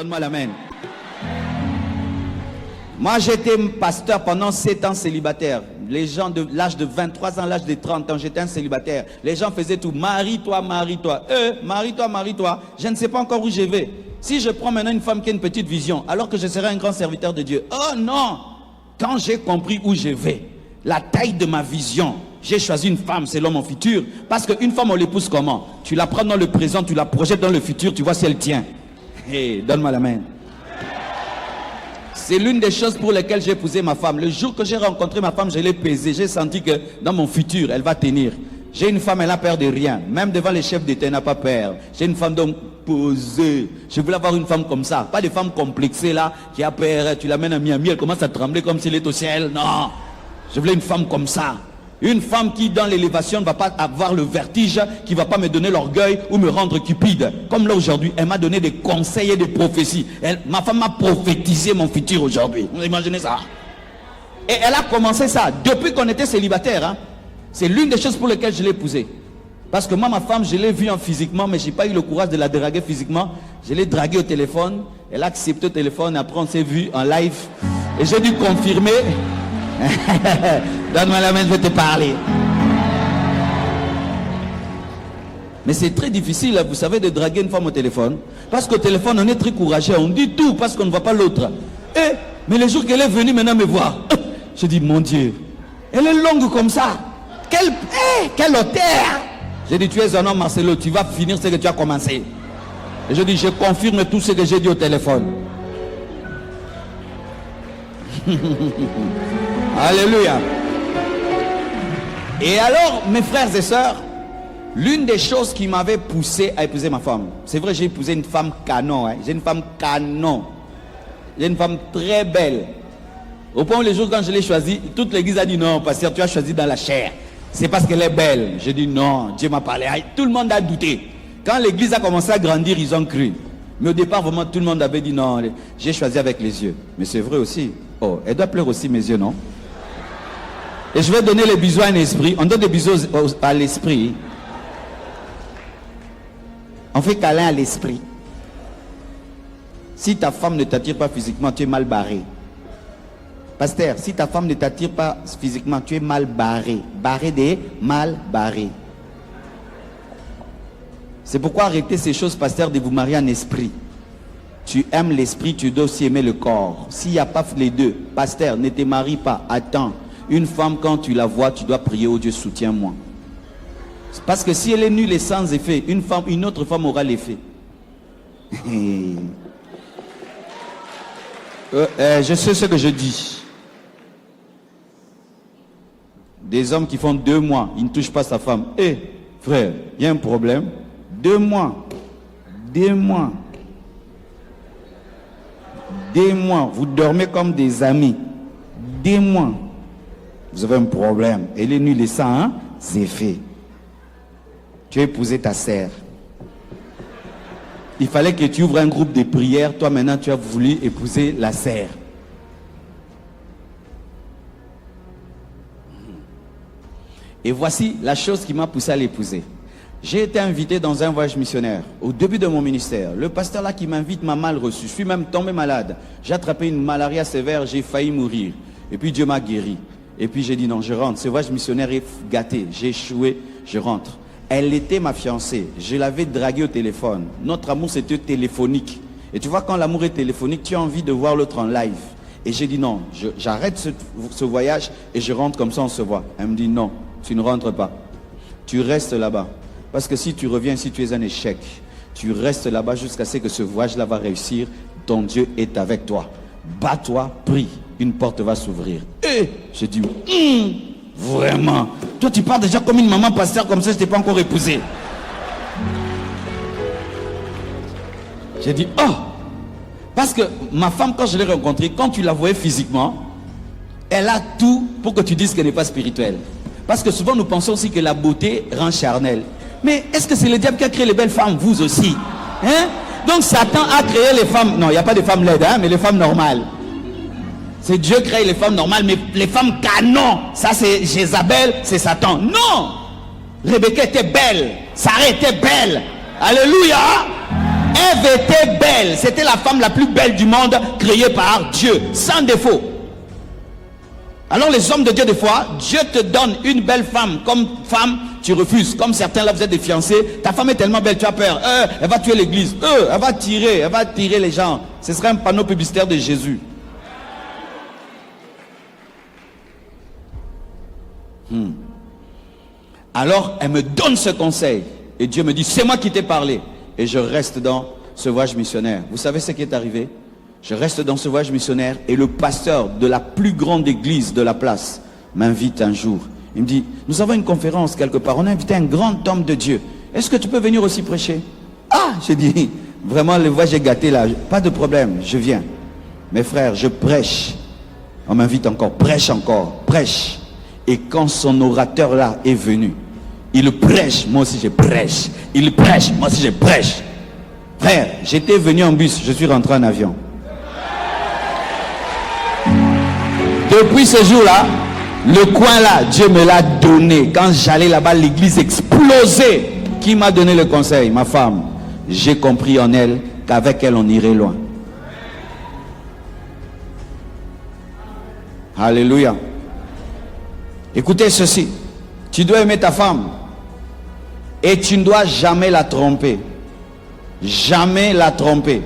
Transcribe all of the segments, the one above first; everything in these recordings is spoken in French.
Donne-moi l'amen. Moi, j'étais pasteur pendant 7 ans célibataire. Les gens de l'âge de 23 ans, l'âge de 30 ans, j'étais un célibataire. Les gens faisaient tout. Marie-toi, marie-toi. Marie-toi, marie-toi. Je ne sais pas encore où je vais. Si je prends maintenant une femme qui a une petite vision, alors que je serai un grand serviteur de Dieu. Oh non! Quand j'ai compris où je vais, la taille de ma vision, j'ai choisi une femme selon mon futur. Parce qu'une femme, on l'épouse comment? Tu la prends dans le présent, tu la projettes dans le futur, tu vois si elle tient. Hey, donne-moi la main. C'est l'une des choses pour lesquelles j'ai épousé ma femme. Le jour que j'ai rencontré ma femme, je l'ai pesée. J'ai senti que dans mon futur, elle va tenir. J'ai une femme, elle n'a peur de rien. Même devant les chefs d'État, elle n'a pas peur. J'ai une femme donc posée. Je voulais avoir une femme comme ça. Pas de femme complexée là, qui a peur. Tu l'amènes à Miami, elle commence à trembler comme s'il est au ciel. Non. Je voulais une femme comme ça. Une femme qui, dans l'élévation, ne va pas avoir le vertige, qui ne va pas me donner l'orgueil ou me rendre cupide. Comme là aujourd'hui, elle m'a donné des conseils et des prophéties. Ma femme m'a prophétisé mon futur aujourd'hui. Vous imaginez ça? Et elle a commencé ça depuis qu'on était célibataire. Hein. C'est l'une des choses pour lesquelles je l'ai épousée. Parce que moi, ma femme, je l'ai vue en physiquement, mais je n'ai pas eu le courage de la draguer physiquement. Je l'ai draguée au téléphone. Elle a accepté au téléphone. Après, on s'est vu en live. Et j'ai dû confirmer. Donne-moi la main, je vais te parler. Mais c'est très difficile, vous savez, de draguer une femme au téléphone. Parce qu'au téléphone, on est très courageux. On dit tout parce qu'on ne voit pas l'autre. Mais le jour qu'elle est venue maintenant me voir, je dis, mon Dieu, elle est longue comme ça. Quelle hauteur. J'ai dit, tu es un homme, Marcelo, tu vas finir ce que tu as commencé. Et je dis, je confirme tout ce que j'ai dit au téléphone. Alléluia. Et alors, mes frères et sœurs, l'une des choses qui m'avait poussé à épouser ma femme, c'est vrai, j'ai épousé une femme canon, hein. J'ai une femme canon. J'ai une femme très belle. Au point où les jours quand je l'ai choisie, toute l'église a dit non, pasteur, tu as choisi dans la chair. C'est parce qu'elle est belle. J'ai dit non, Dieu m'a parlé. Tout le monde a douté. Quand l'église a commencé à grandir, ils ont cru. Mais au départ, vraiment, tout le monde avait dit non, j'ai choisi avec les yeux. Mais c'est vrai aussi. Oh, elle doit pleurer aussi mes yeux, non? Et je vais donner les bisous à un esprit. On donne des bisous à l'esprit. On fait câlin à l'esprit. Si ta femme ne t'attire pas physiquement, tu es mal barré. Pasteur, si ta femme ne t'attire pas physiquement, tu es mal barré. Barré des mal barré. C'est pourquoi arrêtez ces choses, pasteur, de vous marier en esprit. Tu aimes l'esprit, tu dois aussi aimer le corps. S'il n'y a pas les deux, pasteur, ne te marie pas. Attends. Une femme, quand tu la vois, tu dois prier au Dieu, soutiens-moi. Parce que si elle est nulle et sans effet, une autre femme aura l'effet. Je sais ce que je dis. Des hommes qui font 2 mois, ils ne touchent pas sa femme. Frère, il y a un problème. 2 mois. 2 mois. 2 mois. Vous dormez comme des amis. 2 mois. Vous avez un problème. Elle est nulle et sans hein? C'est fait. Tu as épousé ta sœur. Il fallait que tu ouvres un groupe de prière. Toi maintenant tu as voulu épouser la sœur. Et voici la chose qui m'a poussé à l'épouser. J'ai été invité dans un voyage missionnaire au début de mon ministère. Le pasteur là qui m'invite m'a mal reçu. Je suis même tombé malade. J'ai attrapé une malaria sévère. J'ai failli mourir. Et puis Dieu m'a guéri. Et puis j'ai dit non, je rentre. Ce voyage missionnaire est gâté. J'ai échoué, je rentre. Elle était ma fiancée. Je l'avais draguée au téléphone. Notre amour c'était téléphonique. Et tu vois, quand l'amour est téléphonique, tu as envie de voir l'autre en live. Et j'ai dit non, j'arrête ce voyage et je rentre comme ça on se voit. Elle me dit non, tu ne rentres pas. Tu restes là-bas. Parce que si tu reviens, si tu es un échec, tu restes là-bas jusqu'à ce que ce voyage-là va réussir. Ton Dieu est avec toi. Bats-toi, prie. Une porte va s'ouvrir. Et je dis, vraiment. Toi, tu parles déjà comme une maman pasteur, comme ça, je ne t'ai pas encore épousé. J'ai dit, oh. Parce que ma femme, quand je l'ai rencontrée, quand tu la voyais physiquement, elle a tout pour que tu dises qu'elle n'est pas spirituelle. Parce que souvent, nous pensons aussi que la beauté rend charnelle. Mais est-ce que c'est le diable qui a créé les belles femmes? Vous aussi. Hein? Donc, Satan a créé les femmes. Non, il n'y a pas de femmes laides, hein, mais les femmes normales. C'est Dieu qui crée les femmes normales, mais les femmes canon, ça c'est Jézabel, c'est Satan. Non! Rebecca était belle, Sarah était belle. Alléluia! Ève était belle. C'était la femme la plus belle du monde, créée par Dieu, sans défaut. Alors les hommes de Dieu, des fois, Dieu te donne une belle femme. Comme femme, tu refuses. Comme certains là, vous êtes des fiancés. Ta femme est tellement belle, tu as peur. Elle va tuer l'église. Elle va tirer les gens. Ce serait un panneau publicitaire de Jésus. Alors, elle me donne ce conseil. Et Dieu me dit, c'est moi qui t'ai parlé. Et je reste dans ce voyage missionnaire. Vous savez ce qui est arrivé? Je reste dans ce voyage missionnaire et le pasteur de la plus grande église de la place m'invite un jour. Il me dit, nous avons une conférence quelque part. On a invité un grand homme de Dieu. Est-ce que tu peux venir aussi prêcher? Ah, j'ai dit, vraiment le voyage est gâté là. Pas de problème, je viens. Mes frères, je prêche. On m'invite encore, prêche. Et quand son orateur là est venu, il prêche, moi aussi je prêche. Il prêche, moi aussi je prêche. Frère, j'étais venu en bus, je suis rentré en avion. Depuis ce jour-là, le coin là, Dieu me l'a donné. Quand j'allais là-bas, l'église explosait. Qui m'a donné le conseil? Ma femme. J'ai compris en elle qu'avec elle, on irait loin. Alléluia. Écoutez ceci. Tu dois aimer ta femme. Et tu ne dois jamais la tromper. Jamais la tromper.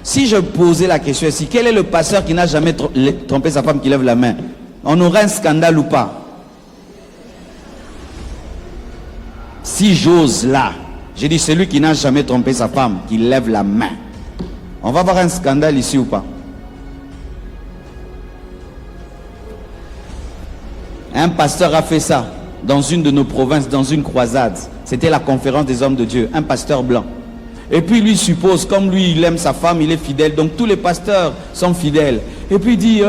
Si je posais la question ici, quel est le pasteur qui n'a jamais trompé sa femme qui lève la main? On aurait un scandale ou pas? Si j'ose là, j'ai dit celui qui n'a jamais trompé sa femme, qui lève la main. On va avoir un scandale ici ou pas? Un pasteur a fait ça dans une de nos provinces, dans une croisade. C'était la conférence des hommes de Dieu, un pasteur blanc. Et puis lui suppose, comme lui il aime sa femme, il est fidèle, donc tous les pasteurs sont fidèles. Et puis il dit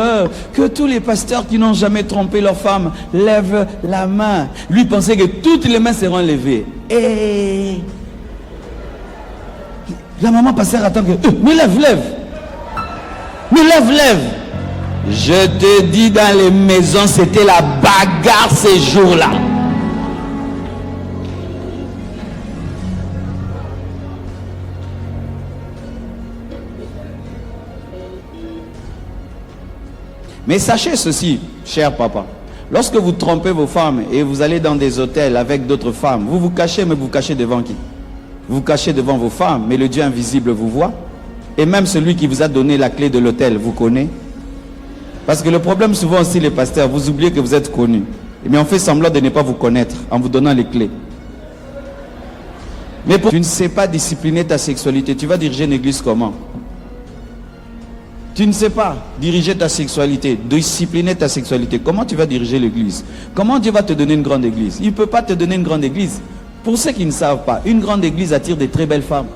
que tous les pasteurs qui n'ont jamais trompé leur femme lèvent la main. Lui pensait que toutes les mains seront levées. Et la maman pasteur attend que mais lève. Je te dis, dans les maisons c'était la bagarre ces jours-là. Mais sachez ceci, cher papa, lorsque vous trompez vos femmes et vous allez dans des hôtels avec d'autres femmes, vous vous cachez, mais vous cachez devant qui? Vous cachez devant vos femmes, mais le Dieu invisible vous voit. Et même celui qui vous a donné la clé de l'hôtel vous connaît. Parce que le problème souvent aussi, les pasteurs, vous oubliez que vous êtes connus. Mais on fait semblant de ne pas vous connaître en vous donnant les clés. Mais tu ne sais pas discipliner ta sexualité, tu vas diriger une église comment? Tu ne sais pas diriger ta sexualité, discipliner ta sexualité. Comment tu vas diriger l'église? Comment Dieu va te donner une grande église? Il ne peut pas te donner une grande église. Pour ceux qui ne savent pas, une grande église attire des très belles femmes.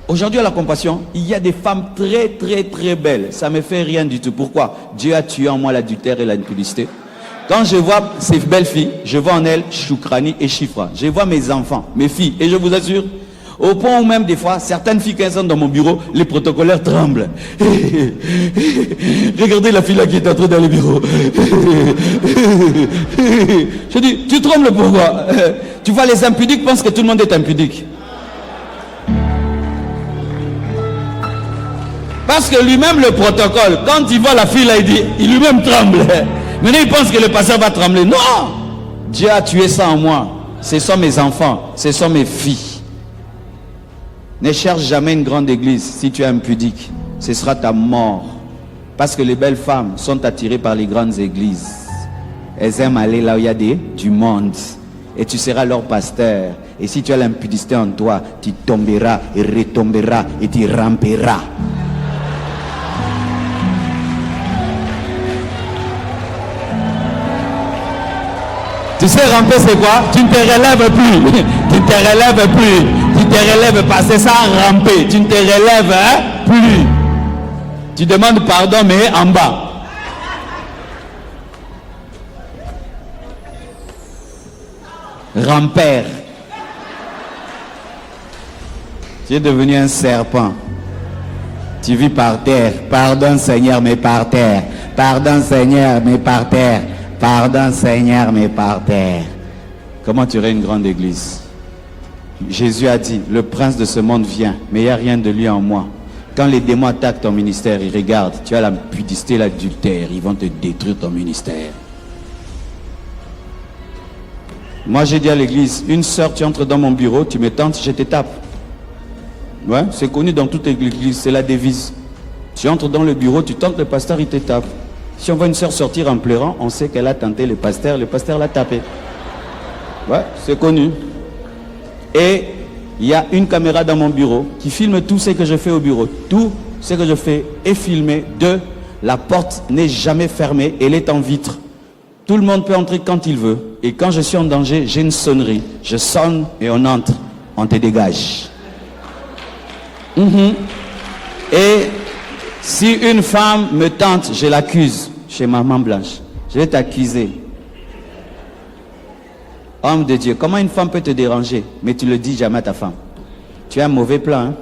Aujourd'hui à la Compassion, il y a des femmes très belles. Ça ne me fait rien du tout. Pourquoi? Dieu a tué en moi l'adultère et l'impudicité. Quand je vois ces belles filles, je vois en elles Choukrani et Chifra. Je vois mes enfants, mes filles. Et je vous assure, au point où même des fois, certaines filles quand elles sont dans mon bureau, les protocolaires tremblent. Regardez la fille là qui est entrée dans le bureau. Je dis, tu trembles pourquoi? Tu vois, les impudiques pensent que tout le monde est impudique. Parce que lui-même le protocole, quand il voit la fille là, il dit, il lui-même tremble. Maintenant il pense que le pasteur va trembler. Non! Dieu a tué ça en moi. Ce sont mes enfants, ce sont mes filles. Ne cherche jamais une grande église. Si tu es impudique, ce sera ta mort. Parce que les belles femmes sont attirées par les grandes églises. Elles aiment aller là où il y a du monde. Et tu seras leur pasteur. Et si tu as l'impudicité en toi, tu tomberas et retomberas et tu ramperas. Tu sais ramper c'est quoi? Tu ne te relèves plus. Tu ne te relèves plus. Tu te relèves pas, c'est ça ramper. Tu ne te relèves plus. Tu demandes pardon mais en bas. Rampère. Tu es devenu un serpent. Tu vis par terre. Pardon Seigneur mais par terre. Pardon Seigneur mais par terre. Pardon Seigneur mais par terre. Comment tu aurais une grande église? Jésus a dit, le prince de ce monde vient, mais il n'y a rien de lui en moi. Quand les démons attaquent ton ministère, ils regardent, tu as la pudicité, l'adultère, ils vont te détruire ton ministère. Moi j'ai dit à l'église, une sœur, tu entres dans mon bureau, tu me tentes, je te tape. Ouais, c'est connu dans toute l'église, c'est la devise. Tu entres dans le bureau, tu tentes le pasteur, il te tape. Si on voit une sœur sortir en pleurant, on sait qu'elle a tenté le pasteur l'a tapé. Ouais, c'est connu. Et il y a une caméra dans mon bureau qui filme tout ce que je fais au bureau. Tout ce que je fais est filmé. Deux, la porte n'est jamais fermée, elle est en vitre. Tout le monde peut entrer quand il veut. Et quand je suis en danger, j'ai une sonnerie. Je sonne et on entre. On te dégage. Et si une femme me tente, je l'accuse chez Maman Blanche. Je vais t'accuser. Homme de Dieu, comment une femme peut te déranger, mais tu le dis jamais à ta femme? Tu as un mauvais plan, hein?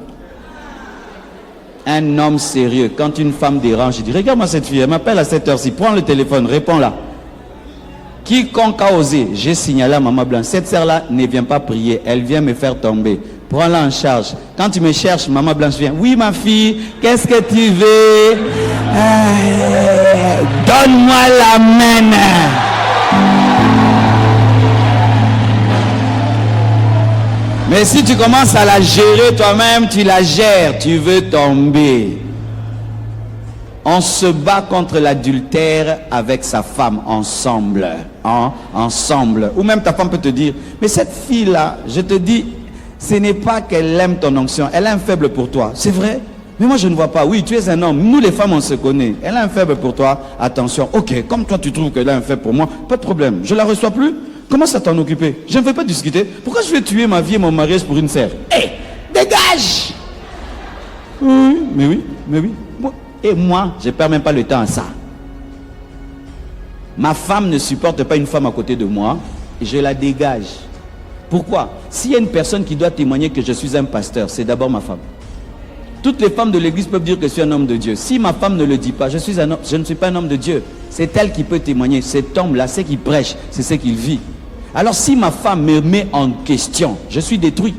Un homme sérieux, quand une femme dérange, il dit, regarde-moi cette fille, elle m'appelle à cette heure-ci, prends le téléphone, réponds-la. Quiconque a osé, j'ai signalé à Maman Blanche, cette sœur-là ne vient pas prier, elle vient me faire tomber. Prends-la en charge. Quand tu me cherches, Maman Blanche vient. Oui, ma fille, qu'est-ce que tu veux? Donne-moi la main. Mais si tu commences à la gérer toi-même, tu la gères, tu veux tomber. On se bat contre l'adultère avec sa femme ensemble. Ensemble. Ou même ta femme peut te dire, mais cette fille-là, je te dis, ce n'est pas qu'elle aime ton onction, elle a un faible pour toi. C'est vrai? Mais moi je ne vois pas. Oui, tu es un homme. Nous les femmes, on se connaît. Elle a un faible pour toi. Attention. Ok, comme toi tu trouves qu'elle a un faible pour moi, pas de problème. Je la reçois plus. Commence à t'en occuper. Je ne veux pas discuter. Pourquoi je vais tuer ma vie et mon mariage pour une sœur? Hé, dégage! Oui, mais oui. Et moi, je ne perds même pas le temps à ça. Ma femme ne supporte pas une femme à côté de moi. Et je la dégage. Pourquoi? S'il y a une personne qui doit témoigner que je suis un pasteur, c'est d'abord ma femme. Toutes les femmes de l'église peuvent dire que je suis un homme de Dieu. Si ma femme ne le dit pas, je ne suis pas un homme de Dieu. C'est elle qui peut témoigner. Cet homme-là, c'est qui prêche, c'est ce qu'il vit. Alors si ma femme me met en question, je suis détruit.